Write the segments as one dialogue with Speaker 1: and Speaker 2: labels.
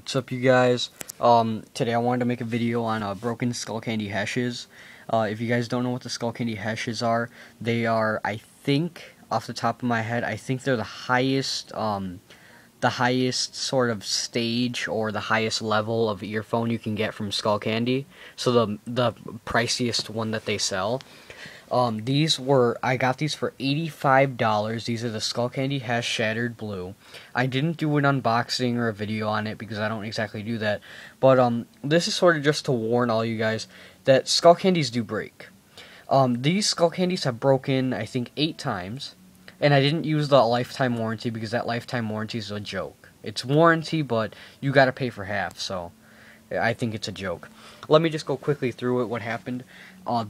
Speaker 1: What's up, you guys? Today I wanted to make a video on broken Skullcandy heshes. If you guys don't know what the Skullcandy heshes are, they are, I think, off the top of my head, I think they're the highest sort of stage or the highest level of earphone you can get from Skullcandy. So the priciest one that they sell. I got these for $85. These are the Skullcandy Hash Shattered Blue. I didn't do an unboxing or a video on it because I don't exactly do that. But, this is sort of just to warn all you guys that Skullcandies do break. These Skullcandies have broken, I think, 8 times. And I didn't use the lifetime warranty because that lifetime warranty is a joke. It's warranty, but you gotta pay for half, so I think it's a joke. Let me just go quickly through it, what happened.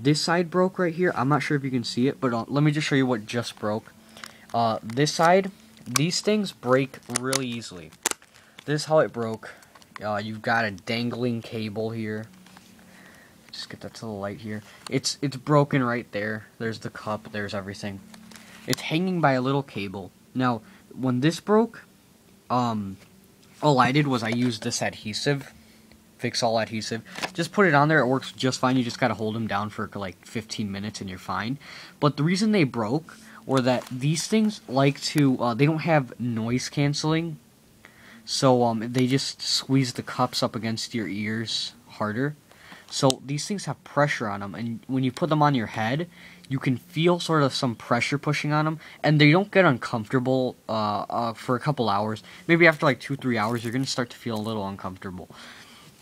Speaker 1: This side broke right here. I'm not sure if you can see it, but let me just show you what just broke. This side, these things break really easily. This is how it broke. You've got a dangling cable here. Just get that to the light here. It's broken right there. There's the cup, there's everything. It's hanging by a little cable. Now, when this broke, all I did was I used this adhesive. Fix all adhesive. Just put it on there, it works just fine. You just gotta hold them down for like 15 minutes and you're fine. But the reason they broke were that these things like to, they don't have noise canceling. So they just squeeze the cups up against your ears harder. So these things have pressure on them, and when you put them on your head, you can feel sort of some pressure pushing on them, and they don't get uncomfortable for a couple hours. Maybe after like 2-3 hours, you're gonna start to feel a little uncomfortable.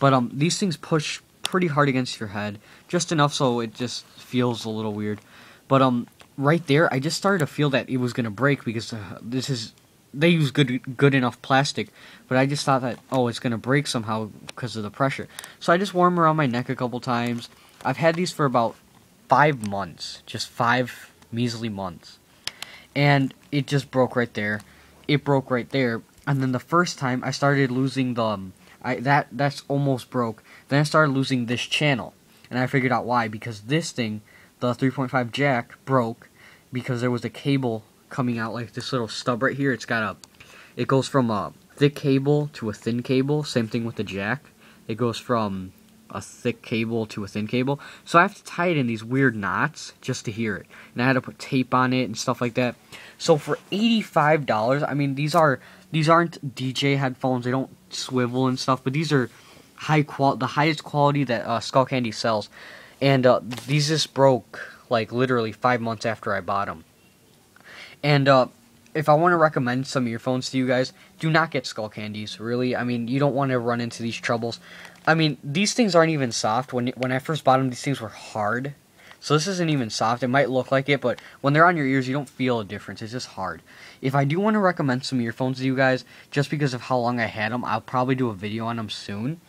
Speaker 1: But these things push pretty hard against your head, just enough so it just feels a little weird. But right there, I just started to feel that it was gonna break because they use good enough plastic. But I just thought that, oh, it's gonna break somehow because of the pressure. So I just wore them around my neck a couple times. I've had these for about 5 months, just 5 measly months, and it just broke right there. It broke right there, and then the first time I started losing the that's almost broke. Then I started losing this channel, and I figured out why. Because this thing, the 3.5 jack, broke because there was a cable coming out like this little stub right here. It goes from a thick cable to a thin cable. Same thing with the jack. It goes from a thick cable to a thin cable. So I have to tie it in these weird knots just to hear it. And I had to put tape on it and stuff like that. So for $85, I mean, these aren't DJ headphones. They don't swivel and stuff, but these are the highest quality that Skullcandy sells. And these just broke like literally 5 months after I bought them. And if I want to recommend some earphones to you guys, do not get Skullcandies, really. I mean, you don't want to run into these troubles. I mean, these things aren't even soft. When I first bought them, these things were hard. So this isn't even soft. It might look like it, but when they're on your ears, you don't feel a difference. It's just hard. If I do want to recommend some earphones to you guys, just because of how long I had them, I'll probably do a video on them soon.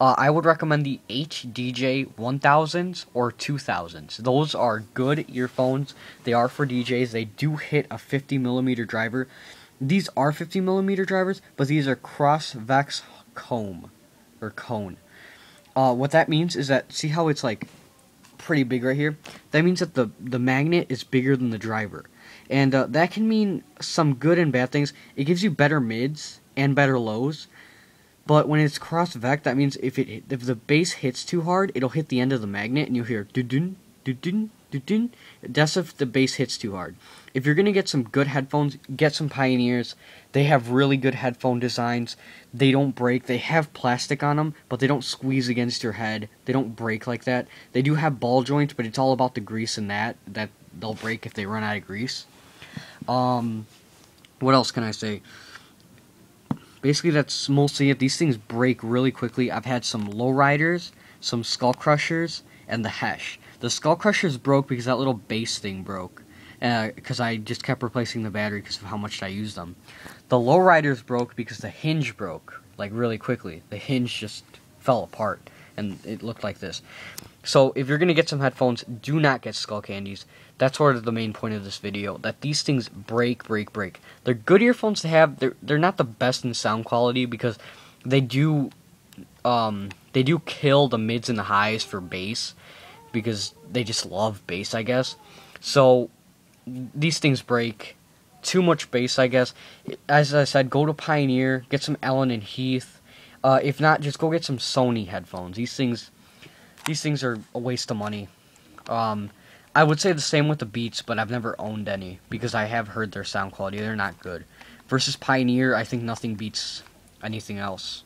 Speaker 1: I would recommend the HDJ 1000s or 2000s. Those are good earphones. They are for DJs. They do hit a 50mm driver. These are 50mm drivers, but these are cross-vex cone. What that means is that, see how it's like pretty big right here? That means that the magnet is bigger than the driver. And that can mean some good and bad things. It gives you better mids and better lows. But when it's cross-vec, that means if the bass hits too hard, it'll hit the end of the magnet, and you'll hear doo-doo, doo-doo, doo-doo. That's if the bass hits too hard. If you're gonna get some good headphones, get some Pioneers. They have really good headphone designs. They don't break. They have plastic on them, but they don't squeeze against your head. They don't break like that. They do have ball joints, but it's all about the grease and that they'll break if they run out of grease. What else can I say? Basically, that's mostly it. These things break really quickly. I've had some lowriders, some skull crushers, and the Hesh. The skull crushers broke because that little bass thing broke. Because I just kept replacing the battery because of how much I used them. The lowriders broke because the hinge broke, like really quickly. The hinge just fell apart, and it looked like this. So if you're going to get some headphones, do not get Skullcandies. That's sort of the main point of this video, that these things break. They're good earphones to have. They're not the best in sound quality because they do kill the mids and the highs for bass because they just love bass, I guess. So these things break. Too much bass, I guess. As I said, go to Pioneer, get some Allen and Heath. If not, just go get some Sony headphones. These things are a waste of money. I would say the same with the Beats, but I've never owned any because I have heard their sound quality. They're not good. Versus Pioneer, I think nothing beats anything else.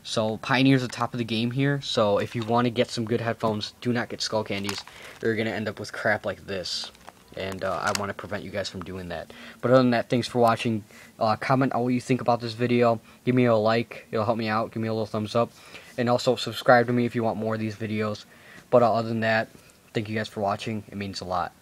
Speaker 1: So Pioneer's the top of the game here. So if you want to get some good headphones, do not get Skullcandies. You're gonna end up with crap like this. And I want to prevent you guys from doing that. But other than that, thanks for watching. Comment on what you think about this video. Give me a like. It'll help me out. Give me a little thumbs up. And also subscribe to me if you want more of these videos. But other than that, thank you guys for watching. It means a lot.